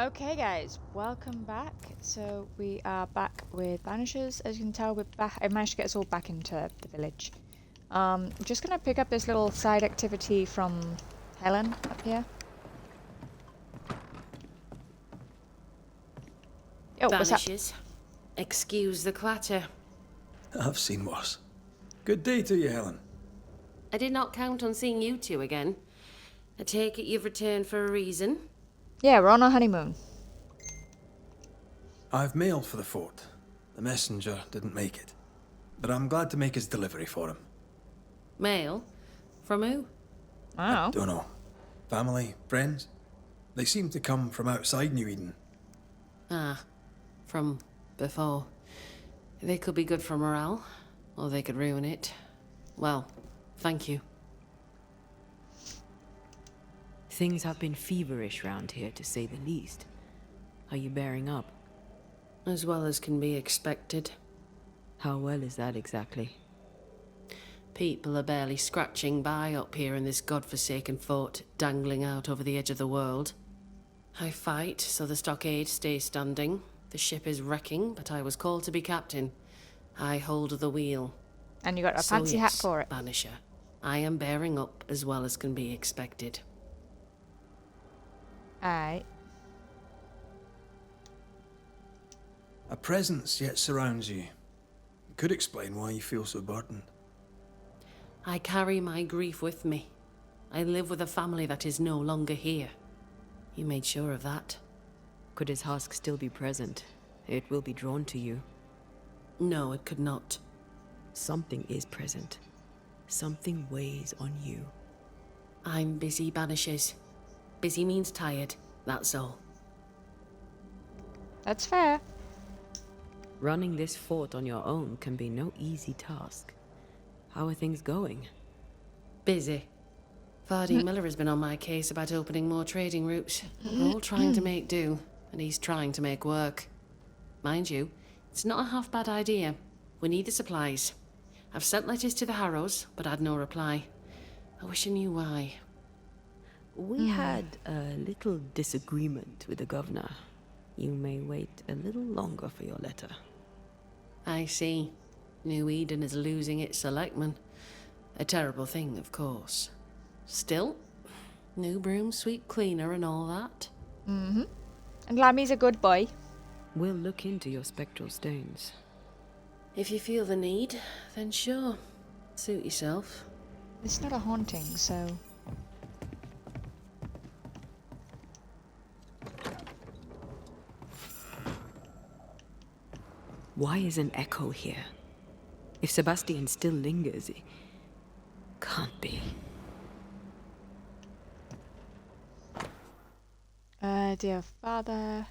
Okay guys, welcome back. So we are back with Banishers. As you can tell, we're back. I managed to get us all back into the village. Just gonna pick up this little side activity from Helen up here. Oh, what's up? Banishers. Excuse the clatter. I've seen worse. Good day to you, Helen. I did not count on seeing you two again. I take it you've returned for a reason? Yeah, we're on our honeymoon. I've mail for the fort. The messenger didn't make it. But I'm glad to make his delivery for him. Mail? From who? Wow. I don't know. Family? Friends? They seem to come from outside New Eden. Ah, from before. They could be good for morale, or they could ruin it. Well, thank you. Things have been feverish round here, to say the least. Are you bearing up? As well as can be expected. How well is that exactly? People are barely scratching by up here in this godforsaken fort, dangling out over the edge of the world. I fight so the stockade stays standing. The ship is wrecking, but I was called to be captain. I hold the wheel. And you got a fancy hat for it. Banisher. I am bearing up as well as can be expected. Alright. A presence yet surrounds you. It could explain why you feel so burdened. I carry my grief with me. I live with a family that is no longer here. You made sure of that? Could his husk still be present? It will be drawn to you. No, it could not. Something is present. Something weighs on you. I'm busy, Banishers. Busy means tired, that's all. That's fair. Running this fort on your own can be no easy task. How are things going? Busy. Vardy Miller has been on my case about opening more trading routes. We're all trying to make do, and he's trying to make work. Mind you, it's not a half bad idea. We need the supplies. I've sent letters to the Harrows, but had no reply. I wish I knew why. We had a little disagreement with the governor. You may wait a little longer for your letter. I see. New Eden is losing its selectmen. A terrible thing, of course. Still, new broom sweep cleaner and all that. Mm-hmm. And Lammy's a good boy. We'll look into your spectral stones. If you feel the need, then sure. Suit yourself. It's not a haunting, so... Why is an echo here? If Sebastian still lingers, it can't be. Dear father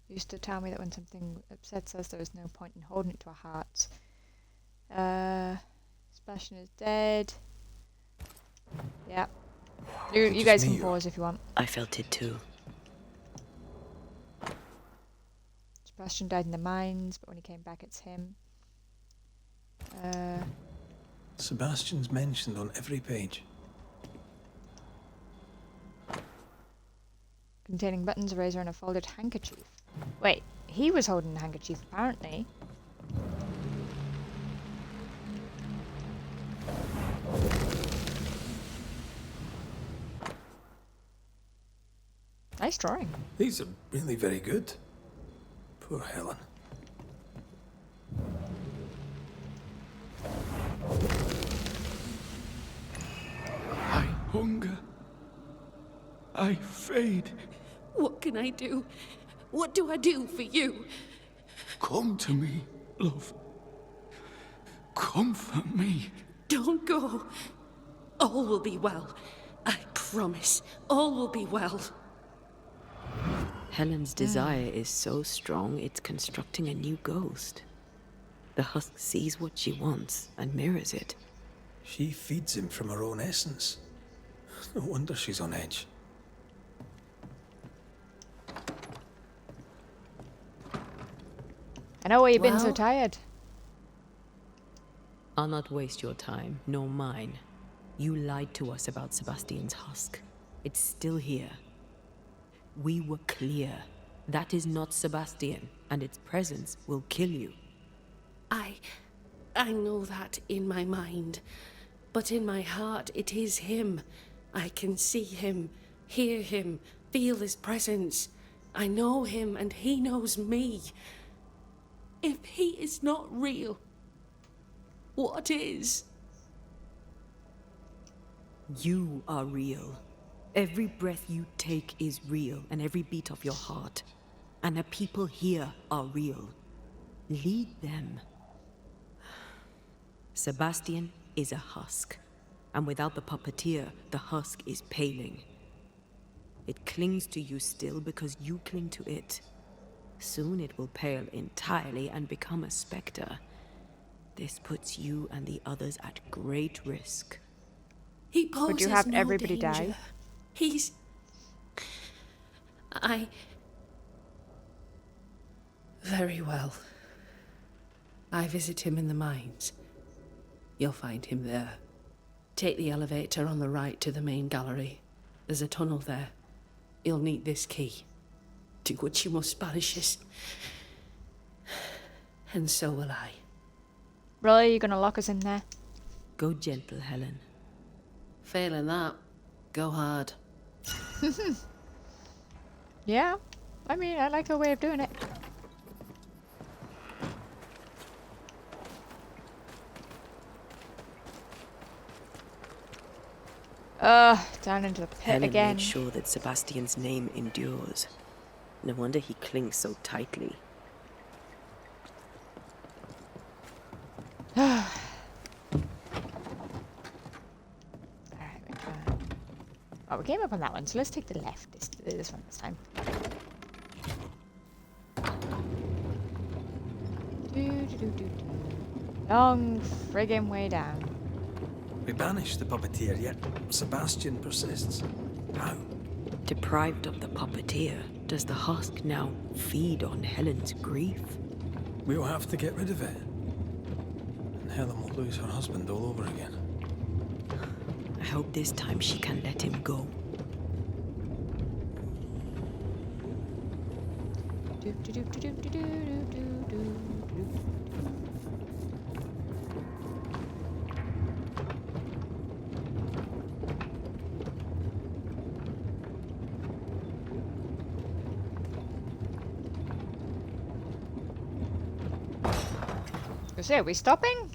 used to tell me that when something upsets us, there is no point in holding it to our hearts. Sebastian is dead. Yeah. You guys can pause if you want. I felt it too. Sebastian died in the mines, but when he came back, it's him. Sebastian's mentioned on every page. Containing buttons, a razor, and a folded handkerchief. Wait, he was holding the handkerchief, apparently. Nice drawing. These are really very good. Poor Helen. I hunger. I fade. What can I do? What do I do for you? Come to me, love. Comfort me. Don't go. All will be well. I promise. All will be well. Helen's desire is so strong, it's constructing a new ghost. The husk sees what she wants and mirrors it. She feeds him from her own essence. No wonder she's on edge. I know why you've been so Well- tired. I'll not waste your time, nor mine. You lied to us about Sebastian's husk. It's still here. We were clear. That is not Sebastian, and its presence will kill you. I know that in my mind, but in my heart it is him. I can see him, hear him, feel his presence. I know him and he knows me. If he is not real, what is? You are real. Every breath you take is real, and every beat of your heart. And the people here are real. Lead them. Sebastian is a husk, and without the puppeteer, the husk is paling. It clings to you still because you cling to it. Soon it will pale entirely and become a specter. This puts you and the others at great risk. He poses Would you have no everybody danger. die? He's... Very well. I visit him in the mines. You'll find him there. Take the elevator on the right to the main gallery. There's a tunnel there. You'll need this key. Do what you must, Banishers. And so will I. Really? You're gonna lock us in there? Go gentle, Helen. Failing that, go hard. Yeah. I mean, I like her way of doing it. Down into the pit Helen again. made sure that Sebastian's name endures. No wonder he clings so tightly. Alright, oh, we came up on that one, so let's take the left this one this time. Long friggin' way down. We banished the puppeteer, yet Sebastian persists. How? Deprived of the puppeteer, does the husk now feed on Helen's grief? We'll have to get rid of it. And Helen will lose her husband all over again. I hope this time she can let him go. So are we stopping?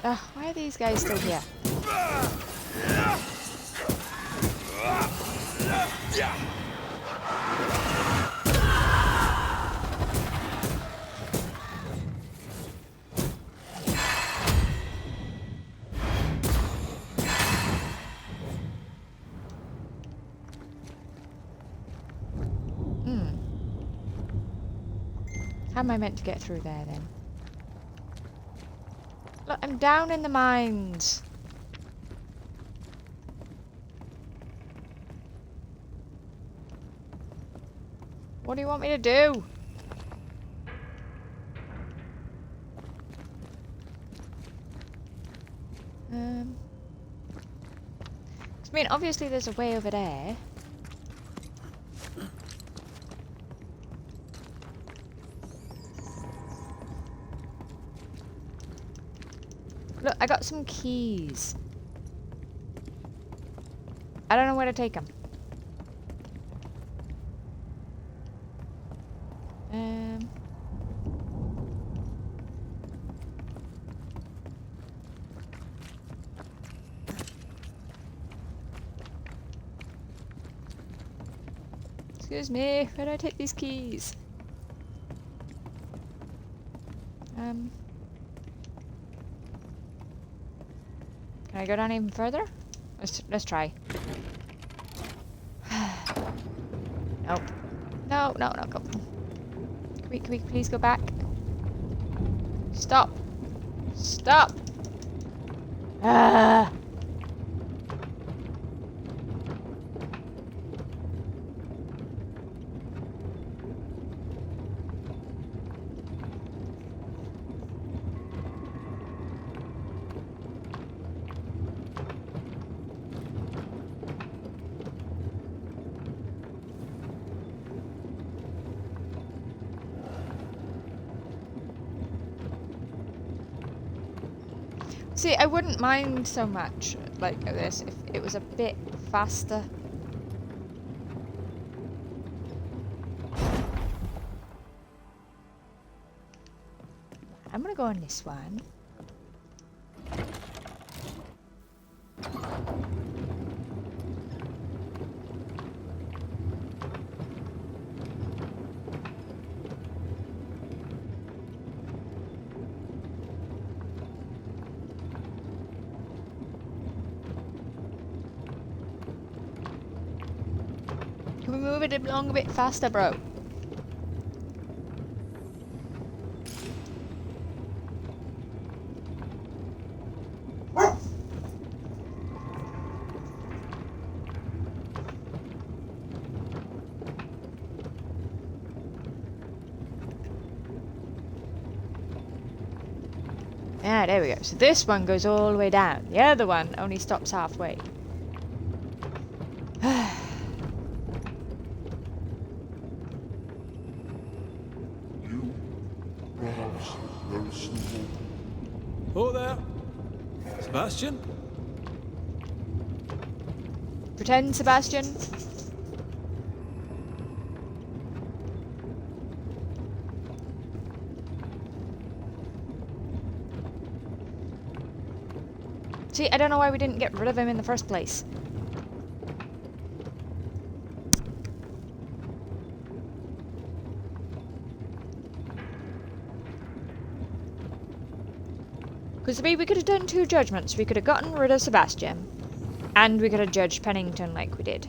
Why are these guys still here? How am I meant to get through there then? Look, I'm down in the mines. What do you want me to do? I mean, obviously there's a way over there. Look, I got some keys. I don't know where to take them. Excuse me, where do I take these keys? Can I go down even further? Let's try. Nope. No, go. Can we please go back? Stop. Stop. Ah. See, I wouldn't mind so much like this if it was a bit faster. I'm gonna go on this one. Can we move it along a bit faster, bro? Ah, there we go. So this one goes all the way down. The other one only stops halfway. You, perhaps, very simple. Oh there. Sebastian? Pretend, Sebastian. See, I don't know why we didn't get rid of him in the first place. Because we could have done two judgments. We could have gotten rid of Sebastian, and we could have judged Pennington like we did.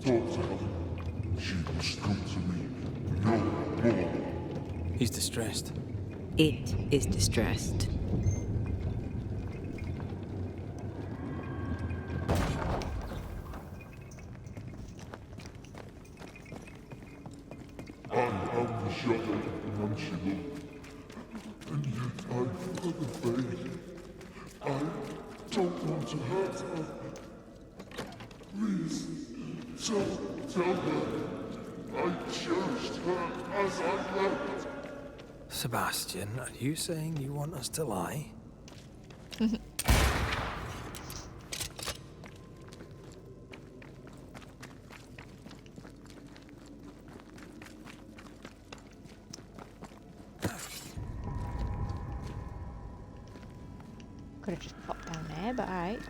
Talk to her. She must come to me. No more. He's distressed. It is distressed. I am the shadow none she loved, and yet I further fade. I don't want to hurt her. Please, tell her I cherished her as I left. Sebastian, are you saying you want us to lie? Could have just popped down there, but alright.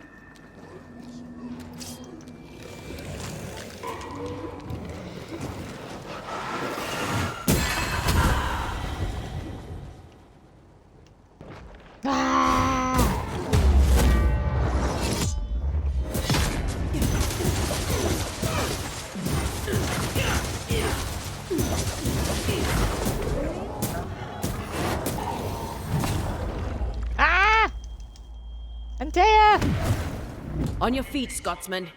Antea! On your feet, Scotsman.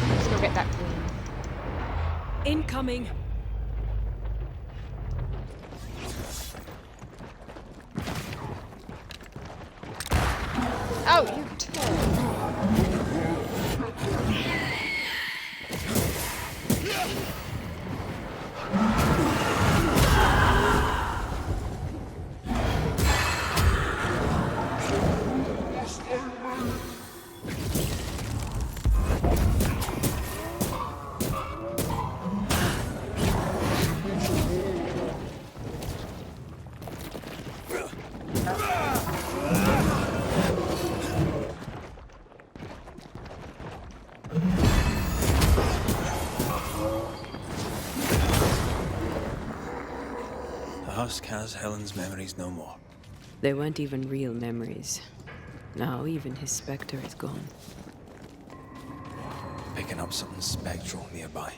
Let's go get that queen. Incoming. Oh, you turd. The husk has Helen's memories no more. They weren't even real memories. Now even his specter is gone. Picking up something spectral nearby.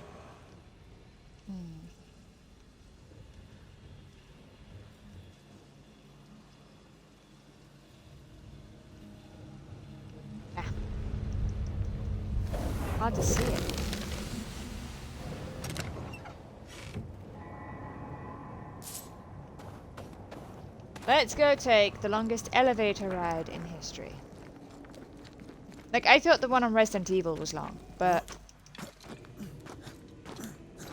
hard to see it. Let's go take the longest elevator ride in history. Like, I thought the one on Resident Evil was long, but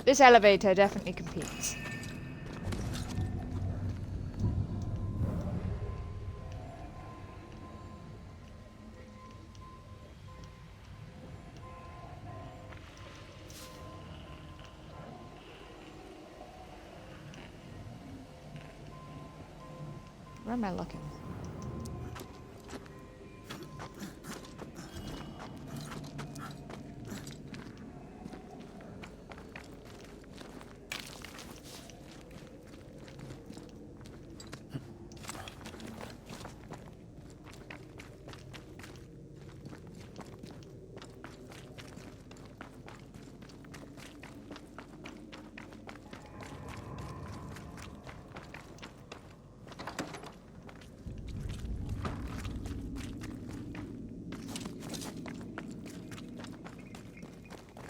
this elevator definitely competes. Where am I looking?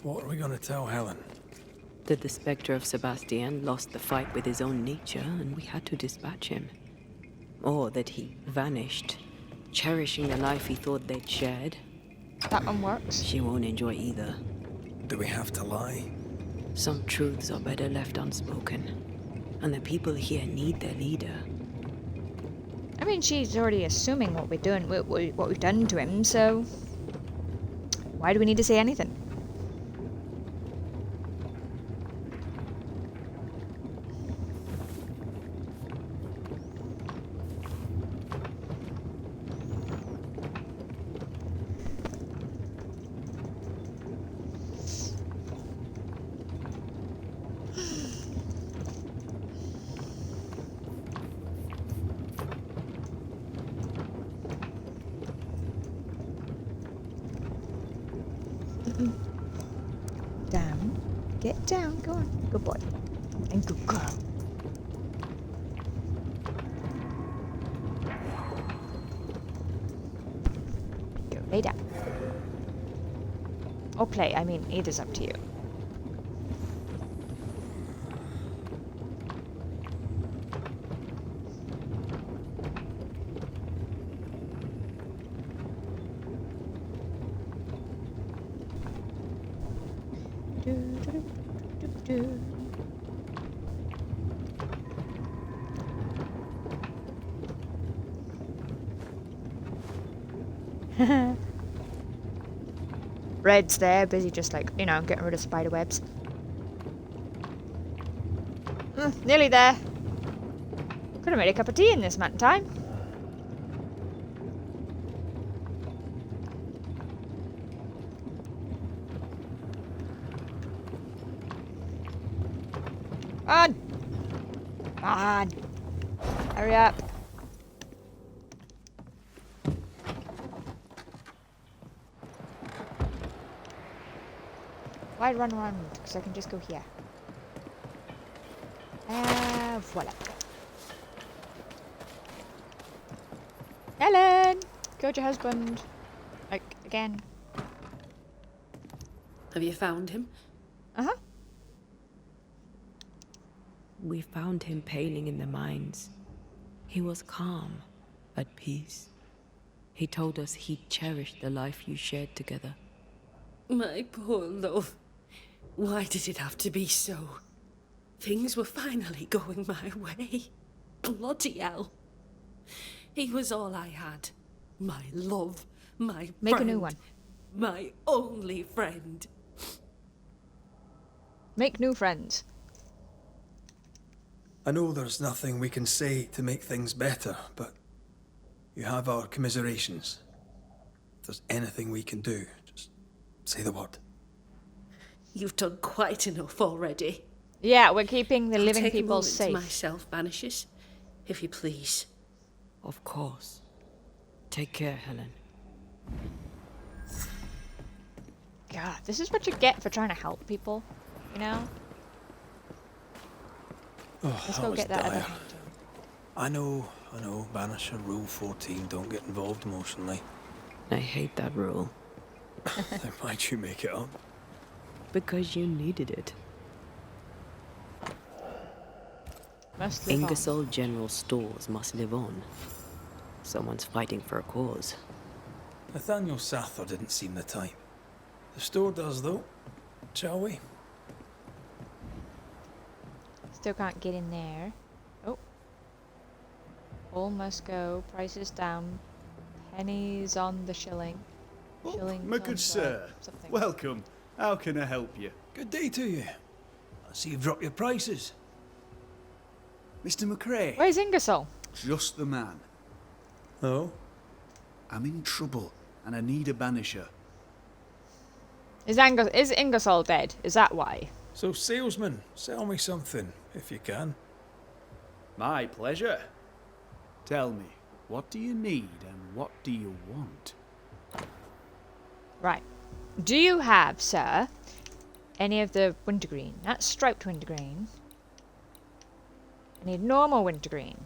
What are we gonna tell Helen? That the spectre of Sebastian lost the fight with his own nature and we had to dispatch him. Or that he vanished, cherishing the life he thought they'd shared. That one works. She won't enjoy either. Do we have to lie? Some truths are better left unspoken. And the people here need their leader. I mean, she's already assuming what we're doing, what we've done to him, so why do we need to say anything? Down. Get down. Go on. Good boy. And good girl. Go lay down. Or play. I mean, either's up to you. Red's there, busy just like, you know, getting rid of spider webs. Nearly there. Could have made a cup of tea in this amount of time. On! On! Hurry up. Why run around? Because I can just go here. Voila. Helen! Killed your husband. Like, again. Have you found him? Uh-huh. We found him paling in the mines. He was calm, at peace. He told us he'd cherished the life you shared together. My poor love. Why did it have to be so? Things were finally going my way. Bloody hell. He was all I had. My love, my Make friend, a new one. my only friend. Make new friends. I know there's nothing we can say to make things better, but you have our commiserations. If there's anything we can do, just say the word. You've done quite enough already. Yeah, we're keeping the I'll living take people a moment safe. to myself, Banishers, if you please. Of course. Take care, Helen. God, this is what you get for trying to help people, you know? Oh, Let's that go was get that other dire. thing. I know. Banisher Rule 14, don't get involved emotionally. I hate that rule. Then why'd you make it up? Because you needed it. Must live on. Ingersoll General Stores must live on. Someone's fighting for a cause. Nathaniel Sather didn't seem the type. The store does, though. Shall we? Still can't get in there. Oh. All must go. Prices down. Pennies on the shilling. Oh, Shillings my on good the sir. something. Welcome. How can I help you? Good day to you. I see you've dropped your prices. Mr. McRae? Where's Ingersoll? Just the man. Oh? I'm in trouble, and I need a banisher. Is Ingersoll dead? Is that why? So, salesman, sell me something, if you can. My pleasure. Tell me, what do you need and what do you want? Right. Do you have, sir, any of the wintergreen? Not striped wintergreen. I need normal wintergreen.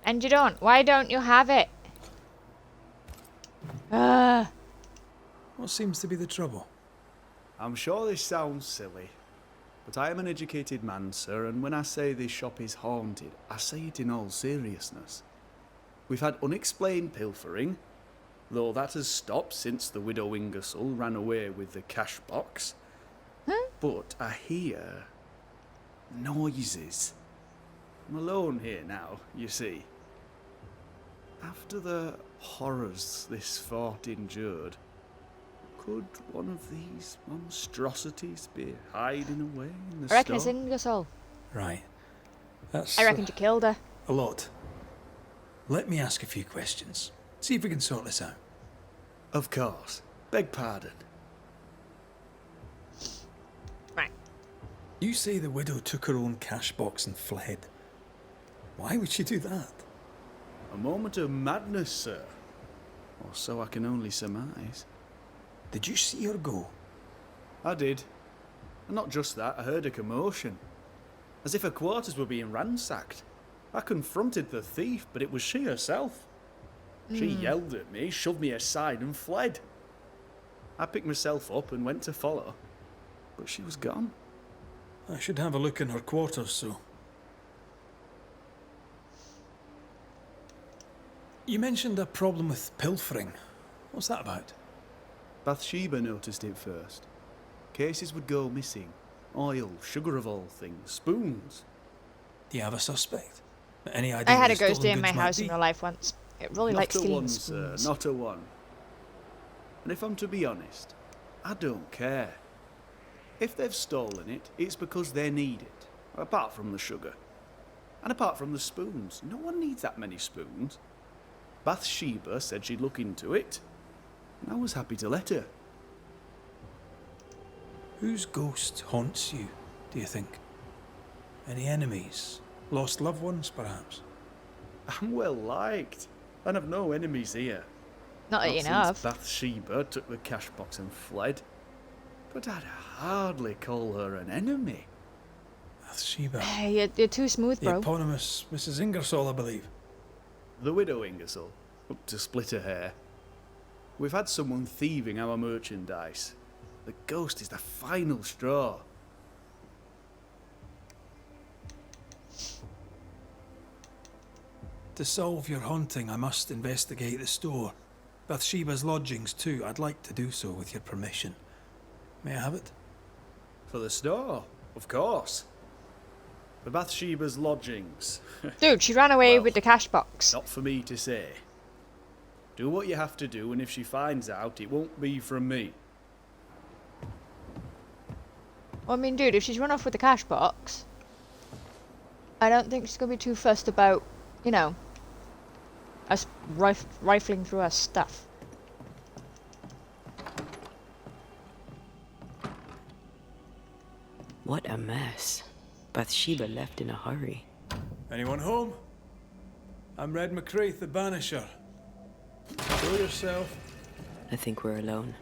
And you don't. Why don't you have it? What seems to be the trouble? I'm sure this sounds silly, but I am an educated man, sir, and when I say this shop is haunted, I say it in all seriousness. We've had unexplained pilfering, though that has stopped since the widow Ingersoll ran away with the cash box. Huh? But I hear noises. I'm alone here now, you see. After the horrors this fort endured, could one of these monstrosities be hiding away in the I reckon it's store? Ingersoll. Right. That's I reckon you killed her. a lot. Let me ask a few questions. See if we can sort this out. Of course. Beg pardon. Right. You say the widow took her own cash box and fled. Why would she do that? A moment of madness, sir. Or so I can only surmise. Did you see her go? I did. And not just that, I heard a commotion. As if her quarters were being ransacked. I confronted the thief, but it was she herself. She yelled at me, shoved me aside and fled. I picked myself up and went to follow. But she was gone. I should have a look in her quarters, so. You mentioned a problem with pilfering. What's that about? Bathsheba noticed it first. Cases would go missing. Oil, sugar of all things, spoons. Do you have a suspect? Any idea I had where a the ghost stolen in my goods might house be? in real life once. It really likes Not a stealing one, sir, spoons. not a one. And if I'm to be honest, I don't care. If they've stolen it, it's because they need it. Apart from the sugar. And apart from the spoons. No one needs that many spoons. Bathsheba said she'd look into it. And I was happy to let her. Whose ghost haunts you, do you think? Any enemies? Lost loved ones, perhaps? I'm well liked. And I've no enemies here. Not that you Not know since of. Bathsheba took the cash box and fled. But I'd hardly call her an enemy. Bathsheba. Hey, you're too smooth, The bro. eponymous Mrs. Ingersoll, I believe. The widow Ingersoll, up to split her hair. We've had someone thieving our merchandise. The ghost is the final straw. To solve your haunting, I must investigate the store. Bathsheba's lodgings, too. I'd like to do so with your permission. May I have it? For the store, of course. For Bathsheba's lodgings. Dude, she ran away Well, with the cash box. Not for me to say. Do what you have to do, and if she finds out, it won't be from me. Well, I mean, dude, if she's run off with the cash box, I don't think she's gonna be too fussed about, you know, us rifling through her stuff. What a mess. Bathsheba left in a hurry. Anyone home? I'm Red McCraith, the Banisher. Show yourself. I think we're alone.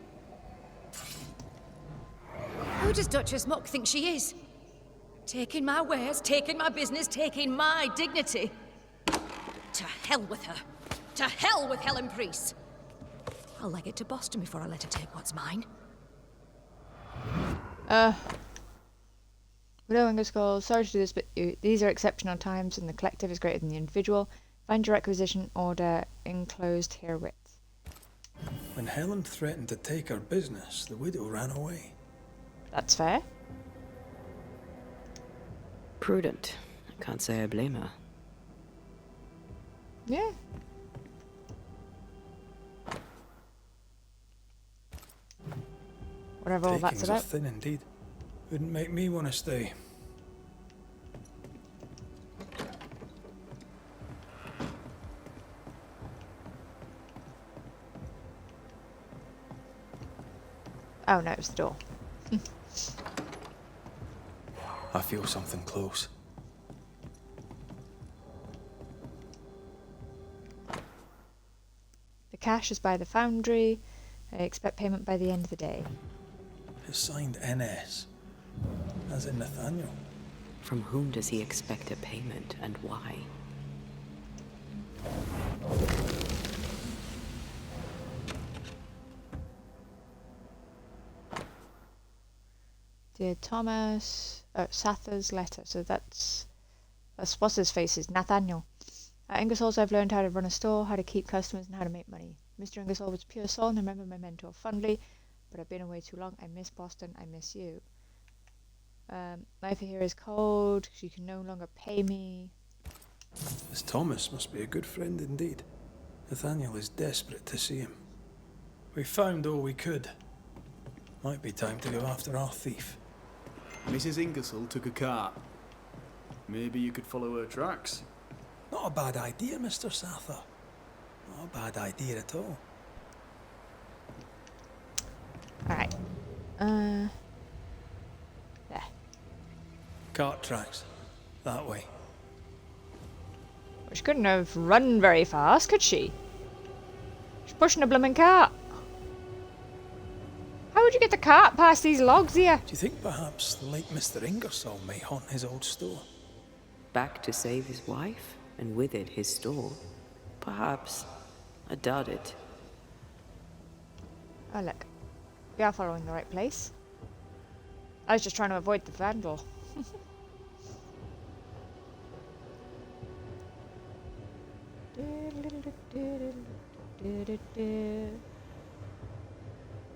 Who does Duchess Muck think she is? Taking my wares, taking my business, taking my dignity. To hell with her. To hell with Helen Priest. I'll leg it to Boston before I let her take what's mine. Widow Ingersoll, sorry to do this, but these are exceptional times and the collective is greater than the individual. Find your requisition order enclosed herewith. When Helen threatened to take her business, the widow ran away. That's fair. Prudent. I can't say I blame her. Yeah. Whatever all that's Takings about. are thin indeed. Wouldn't make me want to stay. Oh no, it's the door. I feel something close. The cash is by the foundry. I expect payment by the end of the day. It's signed NS, as in Nathaniel. From whom does he expect a payment and why? Dear Thomas, Sather's letter. So that's what's his face is Nathaniel. At Ingersoll's I've learned how to run a store, how to keep customers, and how to make money. Mr. Ingersoll was pure soul, and I remember my mentor fondly, but I've been away too long. I miss Boston. I miss you. Life here is cold. You can no longer pay me. This Thomas must be a good friend indeed. Nathaniel is desperate to see him. We found all we could. Might be time to go after our thief. Mrs. Ingersoll took a cart. Maybe you could follow her tracks. Not a bad idea, Mr. Sather. Not a bad idea at all. Alright. There. Cart tracks. That way. She couldn't have run very fast, could she? She's pushing a blooming cart. How would you get the cart past these logs here? Do you think perhaps the late Mr. Ingersoll may haunt his old store? Back to save his wife, and with it his store? Perhaps. I doubt it. Oh look. We are following the right place. I was just trying to avoid the vandal.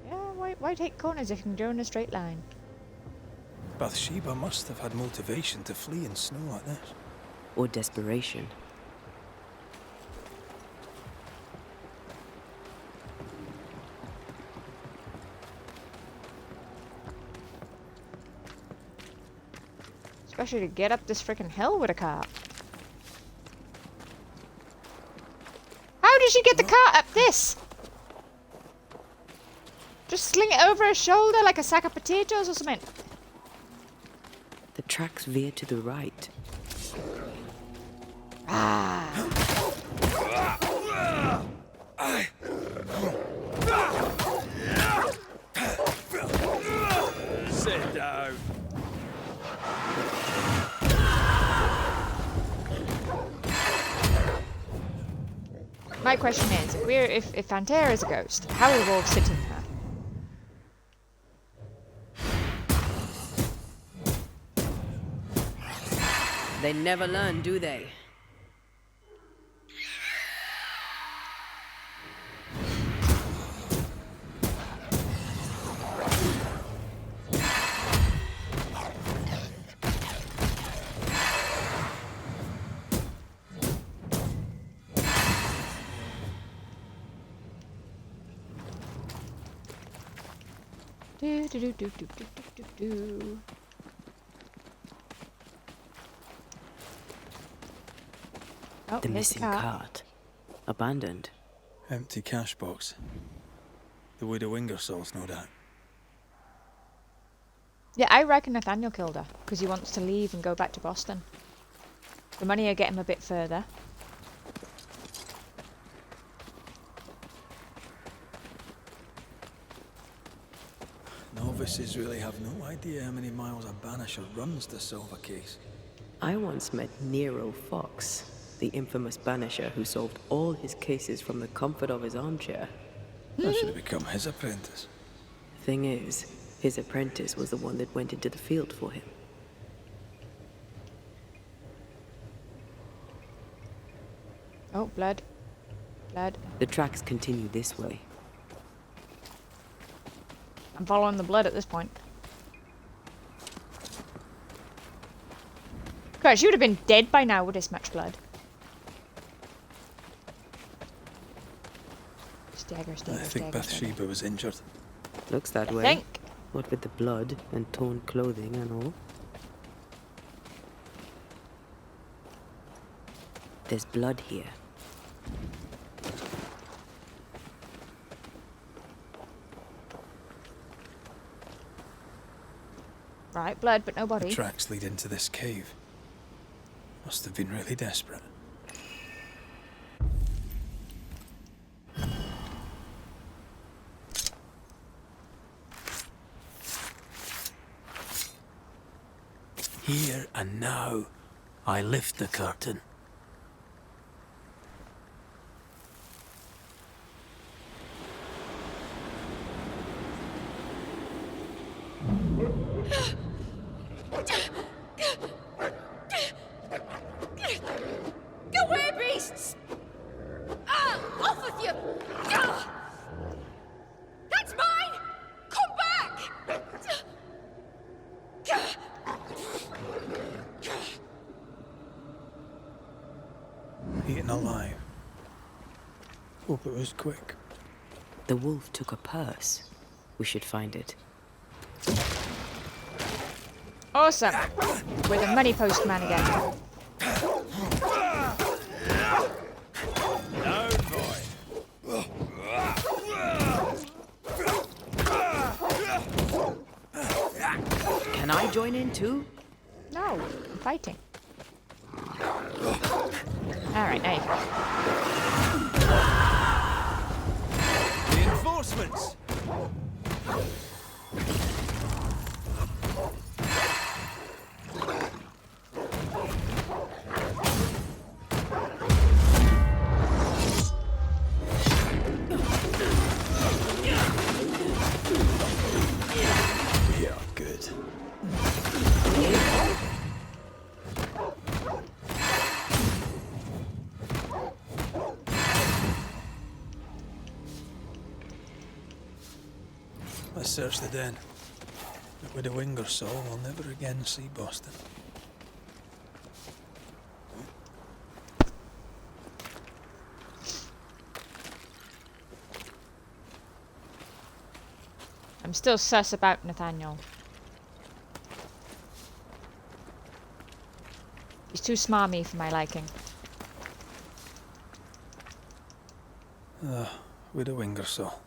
Yeah, why take corners if you can go in a straight line? Bathsheba must have had motivation to flee in snow like this. Or desperation. Especially to get up this freaking hill with a cart. How did she get the cart up this? Just sling it over her shoulder like a sack of potatoes or something. The tracks veer to the right. Sit down. My question is, if Fantera is a ghost, how are the wolves sitting her? They never learn, do they? Do do do do do do do do. Oh, The here's missing cart. cart. Abandoned. Empty cash box. The widow Ingersoll's, no doubt. Yeah, I reckon Nathaniel killed her because he wants to leave and go back to Boston. The money will get him a bit further. Novices really have no idea how many miles a Banisher runs the silver case. I once met Nero Fox, the infamous Banisher who solved all his cases from the comfort of his armchair. I should have become his apprentice. Thing is, his apprentice was the one that went into the field for him. Oh, blood. Blood. The tracks continue this way. I'm following the blood at this point. God, she would have been dead by now with this much blood. Stagger, I stagger, think stagger, Bathsheba was injured. Looks that stagger. way. Think. What with the blood and torn clothing and all. There's blood here. Right, blood, but no The body. tracks lead into this cave. Must have been really desperate. Here and now, I lift the curtain. Go away, beasts! Ah, off with you! Ah! That's mine! Come back! Eaten alive. Hope it was quick. The wolf took a purse. We should find it. Awesome. We're the money postman again. Can I join in too? No, I'm fighting. Alright, now you go. Reinforcements! We are good. Let's search the den. But with a Ingersoll, we'll never again see Boston. I'm still sus about Nathaniel. He's too smarmy for my liking. With a Ingersoll.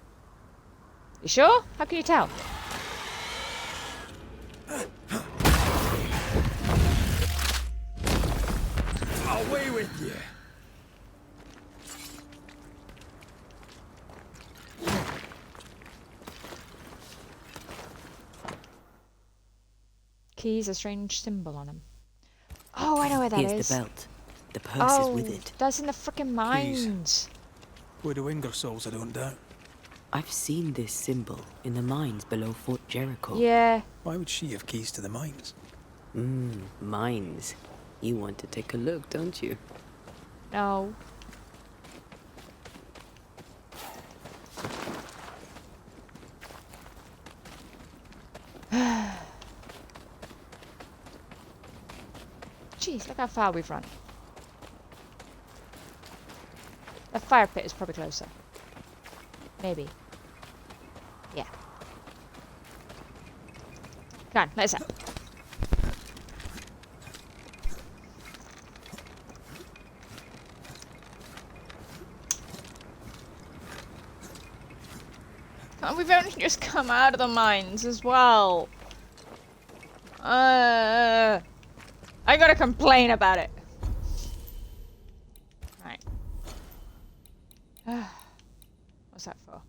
You sure? How can you tell? Away with you! Keys, a strange symbol on him. Oh, I know where that is. Here's the belt. The purse is with it. That's in the frickin' mines. With a Ingersolls, I don't doubt. I've seen this symbol in the mines below Fort Jericho. Yeah. Why would she have keys to the mines? Mines. You want to take a look, don't you? No. Jeez, look how far we've run. The fire pit is probably closer. Maybe. Yeah. Come on, let's up. Come on, we've only just come out of the mines as well. I gotta complain about it. Right. What's that for?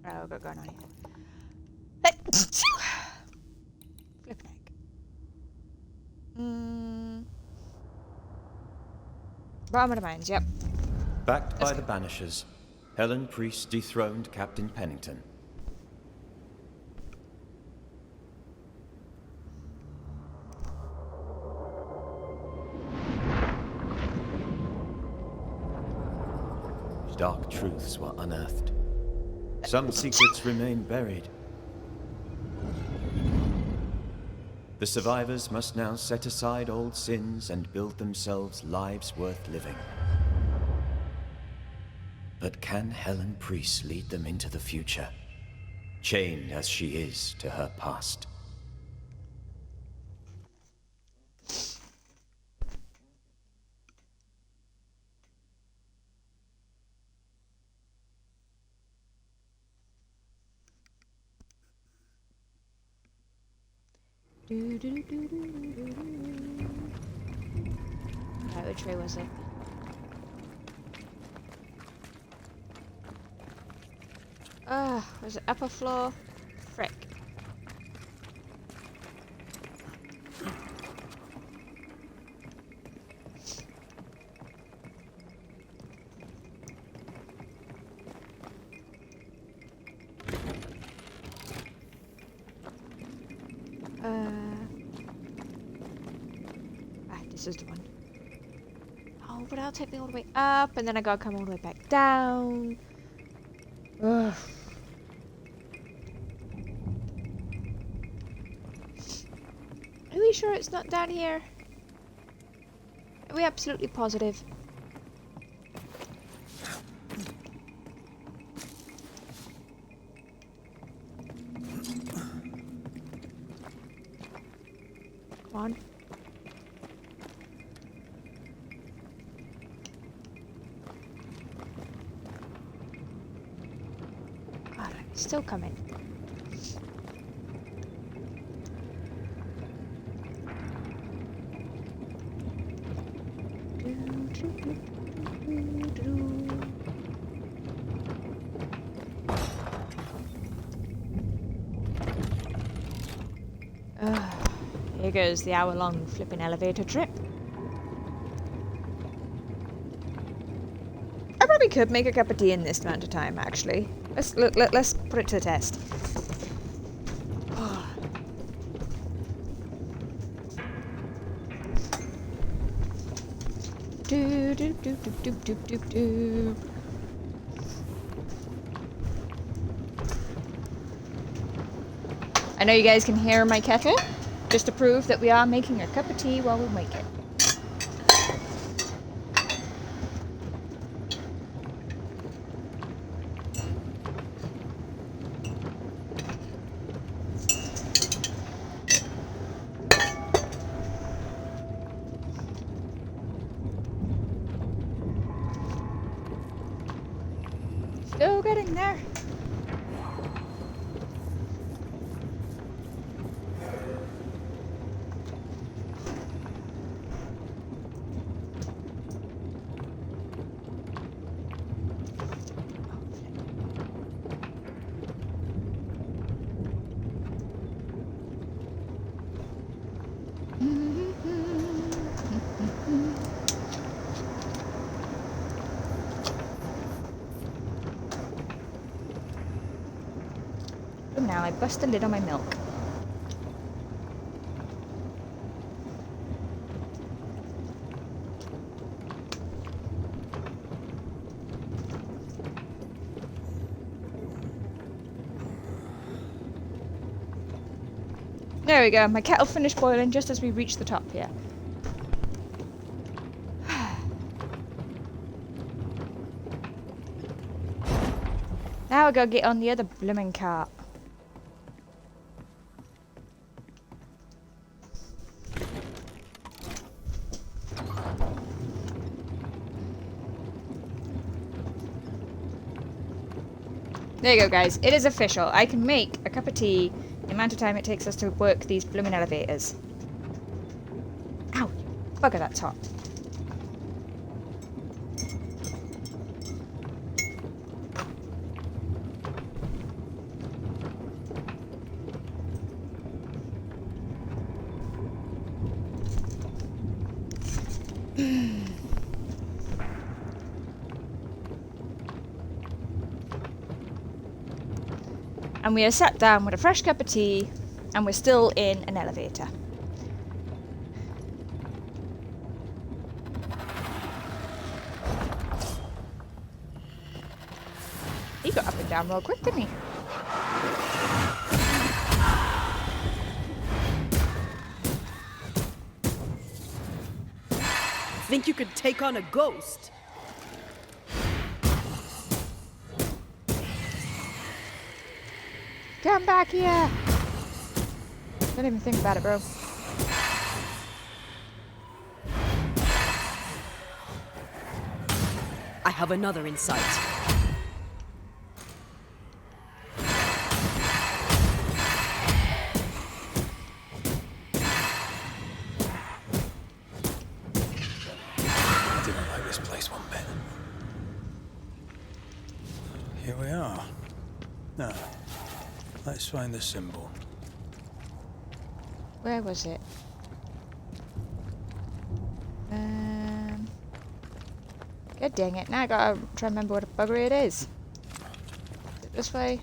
Oh, got going on here. Flipping egg. Bottom of the mines, yep. Backed by the Banishers, Helen Priest dethroned Captain Pennington. Dark truths were unearthed. Some secrets remain buried. The survivors must now set aside old sins and build themselves lives worth living. But can Helen Priest lead them into the future, chained as she is to her past? Right, which way was it? Was it upper floor? Frick. This is the one. Oh, but I'll take me all the way up, and then I gotta come all the way back down. Ugh. Are we sure it's not down here? Are we absolutely positive? Come on. Still coming. Here goes the hour-long flipping elevator trip. I probably could make a cup of tea in this amount of time, actually. Let's put it to the test. Do do do do do do do. I know you guys can hear my kettle, just to prove that we are making a cup of tea while we make it. Still getting there. Now I bust the lid on my milk. There we go, my kettle finished boiling just as we reached the top here. Now I gotta get on the other blooming cart. There you go, guys. It is official. I can make a cup of tea in the amount of time it takes us to work these blooming elevators. Ow! Bugger that top. And we are sat down with a fresh cup of tea, and we're still in an elevator. He got up and down real quick, didn't he? Think you could take on a ghost? Come back here! Don't even think about it, bro. I have another in sight. I didn't like this place one bit. Here we are. Now, let's find the symbol. Where was it? God dang it, now I gotta try and remember what buggery it is. Is it this way?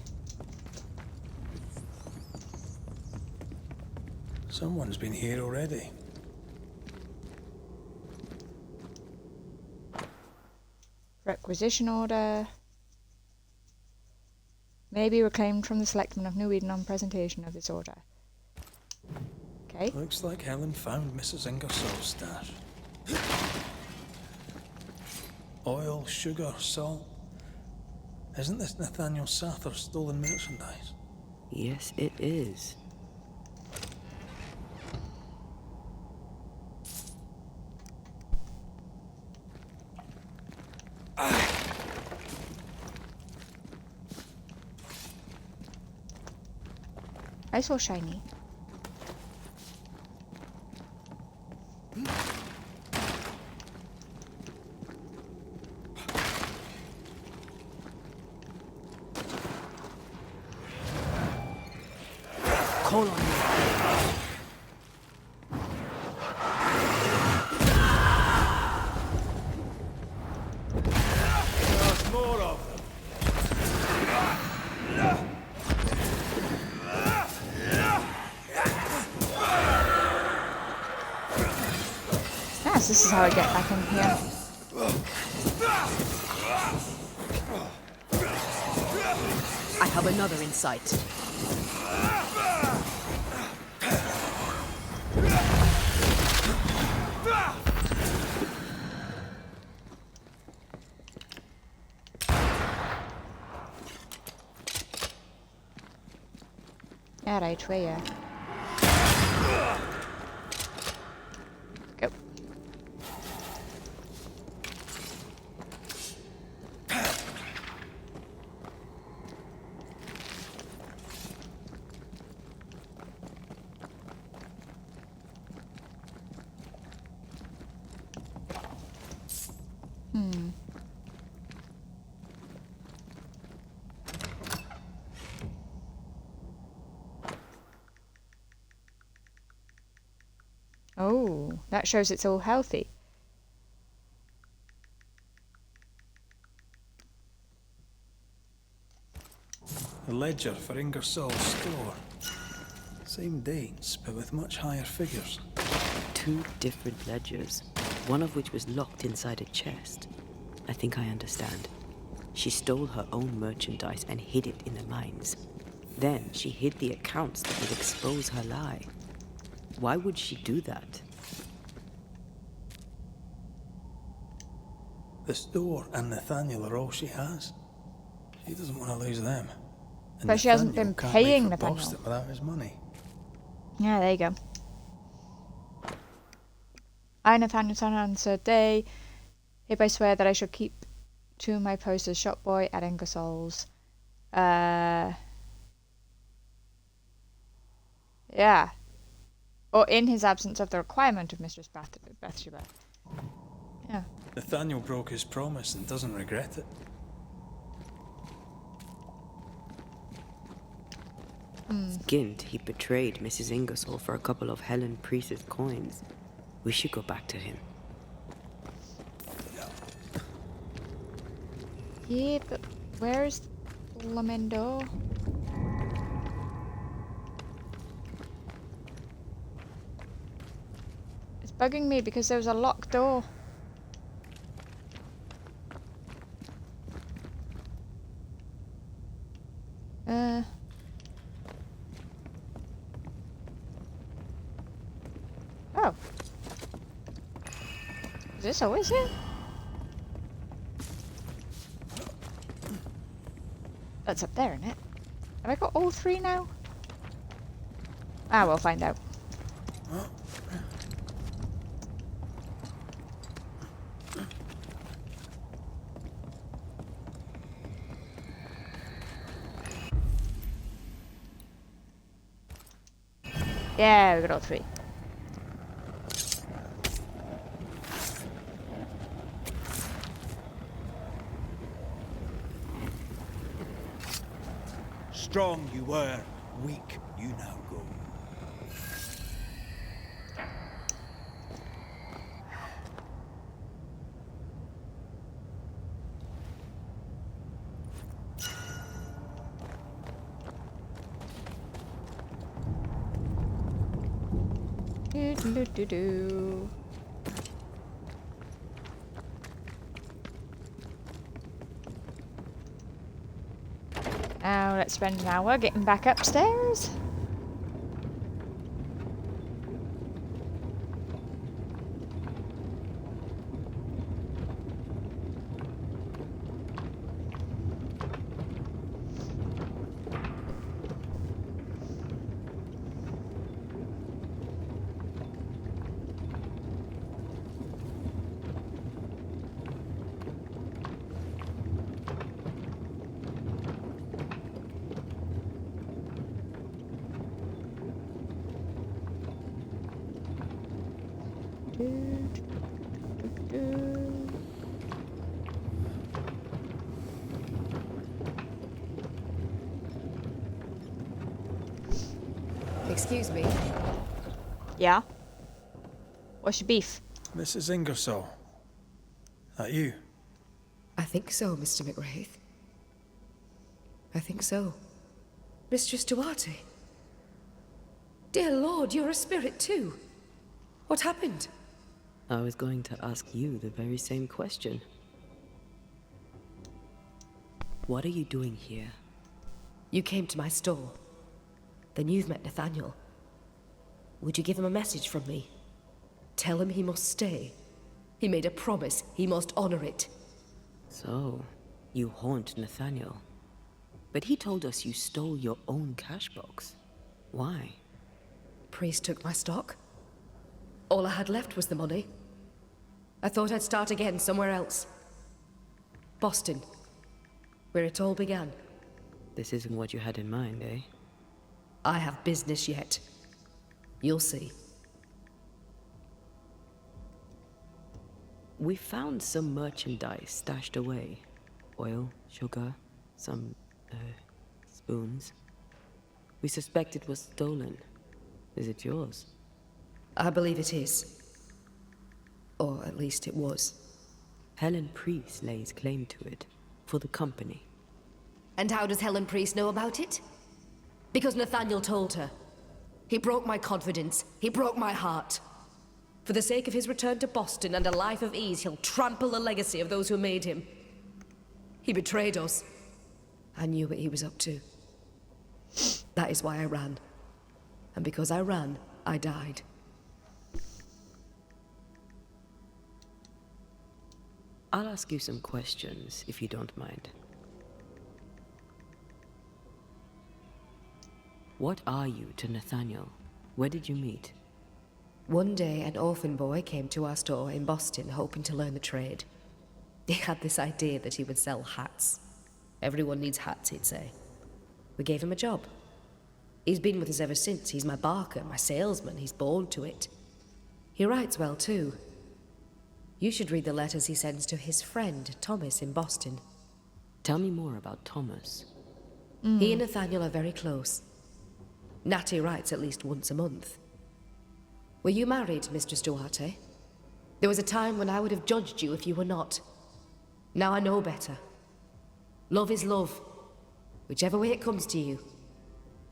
Someone's been here already. Requisition order. May be reclaimed from the selectmen of New Eden on presentation of this order. Okay. Looks like Helen found Mrs. Ingersoll's stash. Oil, sugar, salt. Isn't this Nathaniel Sather's stolen merchandise? Yes, it is. I saw shiny. Call on me. There's more of them. Yes, this is how I get back in here. I have another in sight. Alright, where you? Go. Oh, that shows it's all healthy. The ledger for Ingersoll's store. Same dates, but with much higher figures. 2 different ledgers, one of which was locked inside a chest. I think I understand. She stole her own merchandise and hid it in the mines. Then she hid the accounts that would expose her lie. Why would she do that? The store and Nathaniel are all she has. She doesn't want to lose them. And But she hasn't Nathaniel been can't paying leave for Nathaniel. Boston without his money. Yeah, there you go. I, Nathaniel Son, answered, they hereby swear that I shall keep to my post as shop boy at Ingersoll's. Yeah. Or in his absence of the requirement of Mistress Bathsheba. Yeah. Nathaniel broke his promise and doesn't regret it. Skint, he betrayed Mrs. Ingersoll for a couple of Helen Priest's coins. We should go back to him. Yeah, but where's Lamendo? bugging me because there was a locked door. Oh. Is this always here? That's up there, isn't it? Have I got all three now? Ah, we'll find out. Yeah, we got all three. Strong you were, weak you now go. Do. Now let's spend an hour getting back upstairs. Excuse me. Yeah? What's your beef? Mrs. Ingersoll. That you? I think so, Mr. McWraith. I think so. Mistress Duarte. Dear Lord, you're a spirit too. What happened? I was going to ask you the very same question. What are you doing here? You came to my stall. Then you've met Nathaniel. Would you give him a message from me? Tell him he must stay. He made a promise. He must honor it. So, you haunt Nathaniel. But he told us you stole your own cash box. Why? Priest took my stock. All I had left was the money. I thought I'd start again somewhere else. Boston, where it all began. This isn't what you had in mind, eh? I have business yet. You'll see. We found some merchandise stashed away. Oil, sugar, some, spoons. We suspect it was stolen. Is it yours? I believe it is. Or at least it was. Helen Priest lays claim to it, for the company. And how does Helen Priest know about it? Because Nathaniel told her. He broke my confidence. He broke my heart. For the sake of his return to Boston and a life of ease, he'll trample the legacy of those who made him. He betrayed us. I knew what he was up to. That is why I ran. And because I ran, I died. I'll ask you some questions, if you don't mind. What are you to Nathaniel? Where did you meet? One day, an orphan boy came to our store in Boston, hoping to learn the trade. He had this idea that he would sell hats. Everyone needs hats, he'd say. We gave him a job. He's been with us ever since. He's my barker, my salesman. He's born to it. He writes well, too. You should read the letters he sends to his friend, Thomas, in Boston. Tell me more about Thomas. He and Nathaniel are very close. Natty writes at least once a month. Were you married, Mistress Duarte? There was a time when I would have judged you if you were not. Now I know better. Love is love, whichever way it comes to you.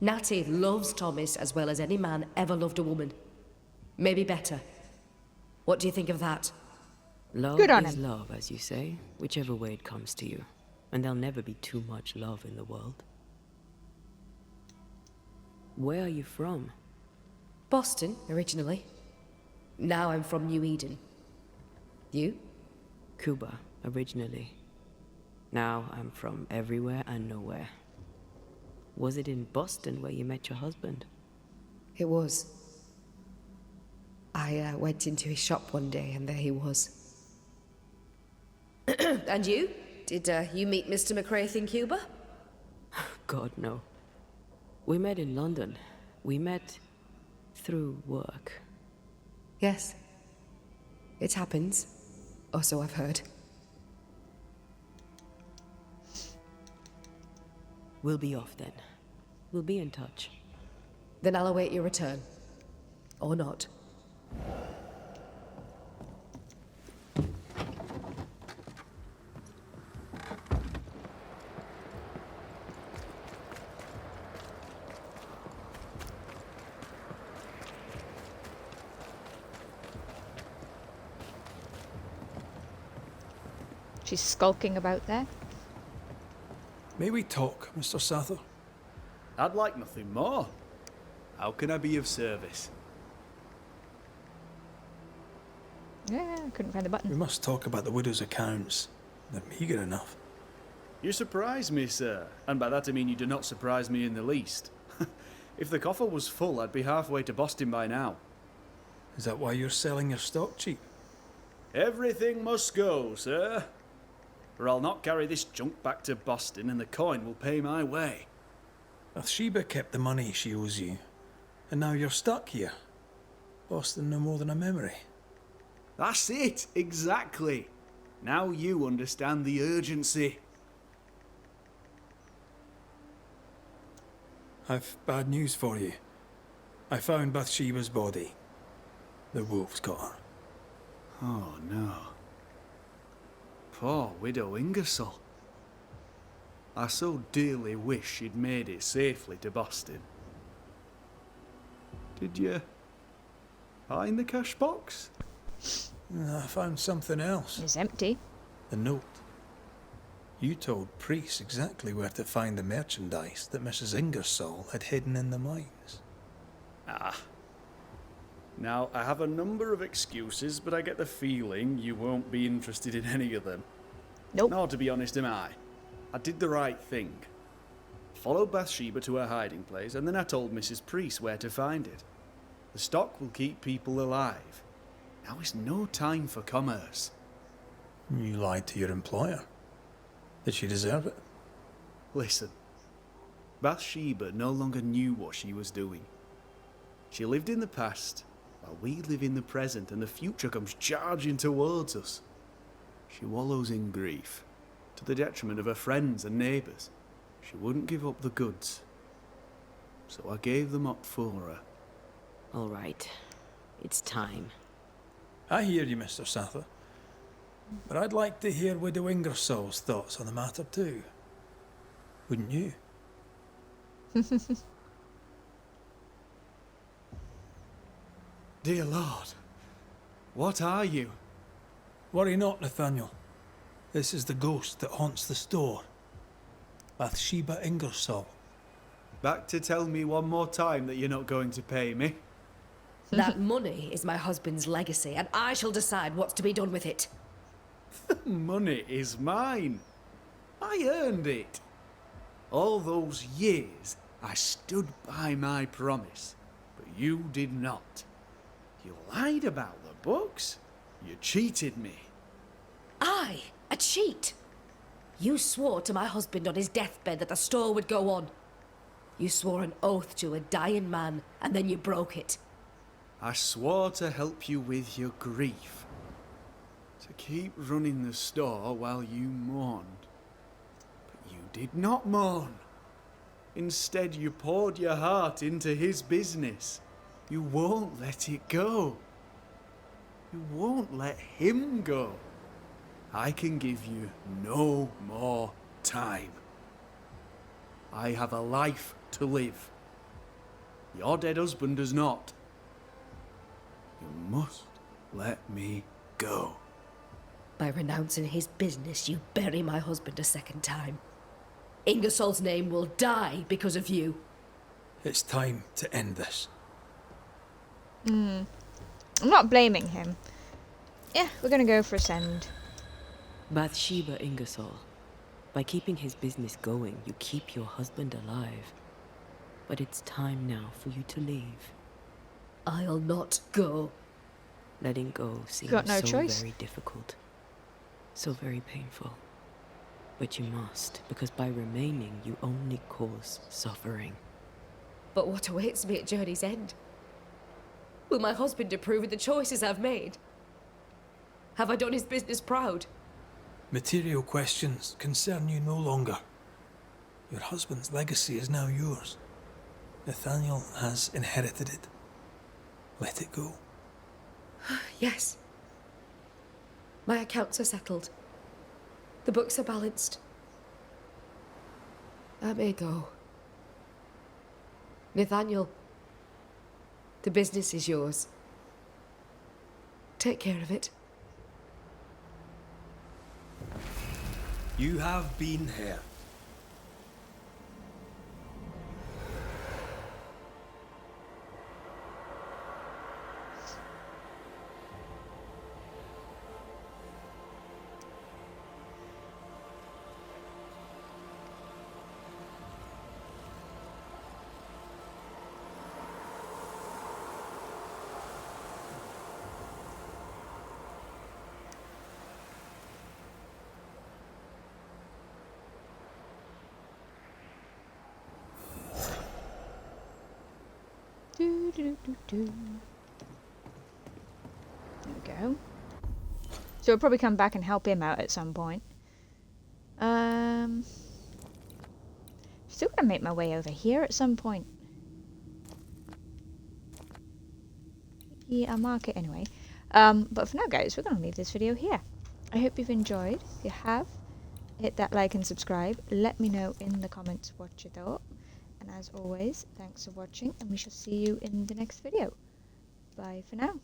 Natty loves Thomas as well as any man ever loved a woman. Maybe better. What do you think of that? Love Good on is him. love, as you say, whichever way it comes to you. And there'll never be too much love in the world. Where are you from? Boston, originally. Now I'm from New Eden. You? Cuba, originally. Now I'm from everywhere and nowhere. Was it in Boston where you met your husband? It was. I went into his shop one day and there he was. And you? Did you meet Mr. McCraith in Cuba? God, no. We met in London. We met through work. Yes. It happens. Or so I've heard. We'll be off then. We'll be in touch. Then I'll await your return. Or not. She's skulking about there. May we talk, Mr. Sather? I'd like nothing more. How can I be of service? Yeah, I couldn't find the We button. must talk about the widow's accounts. They're meagre enough. You surprise me, sir. And by that I mean you do not surprise me in the least. If the coffer was full, I'd be halfway to Boston by now. Is that why you're selling your stock cheap? Everything must go, sir. Or I'll not carry this junk back to Boston and the coin will pay my way. Bathsheba kept the money she owes you, and now you're stuck here. Boston no more than a memory. That's it, exactly. Now you understand the urgency. I've bad news for you. I found Bathsheba's body. The wolves got her. Oh no. Poor widow Ingersoll. I so dearly wish she'd made it safely to Boston. Did you find the cash box? I found something else. It's empty. The note. You told Priest exactly where to find the merchandise that Mrs. Ingersoll had hidden in the mines. Ah. Now, I have a number of excuses, but I get the feeling you won't be interested in any of them. Nope. Nor, to be honest, am I. I did the right thing. Followed Bathsheba to her hiding place, and then I told Mrs. Priest where to find it. The stock will keep people alive. Now is no time for commerce. You lied to your employer. Did she deserve it? Listen, Bathsheba no longer knew what she was doing. She lived in the past, while we live in the present, and the future comes charging towards us. She wallows in grief, to the detriment of her friends and neighbours. She wouldn't give up the goods, so I gave them up for her. All right. It's time. I hear you, Mr. Sather. But I'd like to hear Widow Ingersoll's thoughts on the matter too. Wouldn't you? Dear Lord, what are you? Worry not, Nathaniel. This is the ghost that haunts the store. Bathsheba Ingersoll. Back to tell me one more time that you're not going to pay me? That money is my husband's legacy, and I shall decide what's to be done with it. Money is mine. I earned it. All those years, I stood by my promise, but you did not. You lied about the books. You cheated me. I, a cheat? You swore to my husband on his deathbed that the store would go on. You swore an oath to a dying man, and then you broke it. I swore to help you with your grief. To keep running the store while you mourned. But you did not mourn. Instead, you poured your heart into his business. You won't let it go. You won't let him go. I can give you no more time. I have a life to live. Your dead husband does not. You must let me go. By renouncing his business, you bury my husband a second time. Ingersoll's name will die because of you. It's time to end this. I'm not blaming him. Yeah, we're gonna go for a send. Bathsheba Ingersoll. By keeping his business going, you keep your husband alive. But it's time now for you to leave. I'll not go. Letting go seems Got no so choice. very difficult. So very painful. But you must, because by remaining, you only cause suffering. But what awaits me at journey's end? Will my husband approve of the choices I've made? Have I done his business proud? Material questions concern you no longer. Your husband's legacy is now yours. Nathaniel has inherited it. Let it go. Yes. My accounts are settled. The books are balanced. I may go. Nathaniel, the business is yours. Take care of it. You have been here. There we go. So we'll probably come back and help him out at some point. Still gonna make my way over here at some point. Yeah, I'll mark it anyway. But for now, guys, we're gonna leave this video here. I hope you've enjoyed. If you have, hit that like and subscribe. Let me know in the comments what you thought. And as always, thanks for watching, and we shall see you in the next video. Bye for now.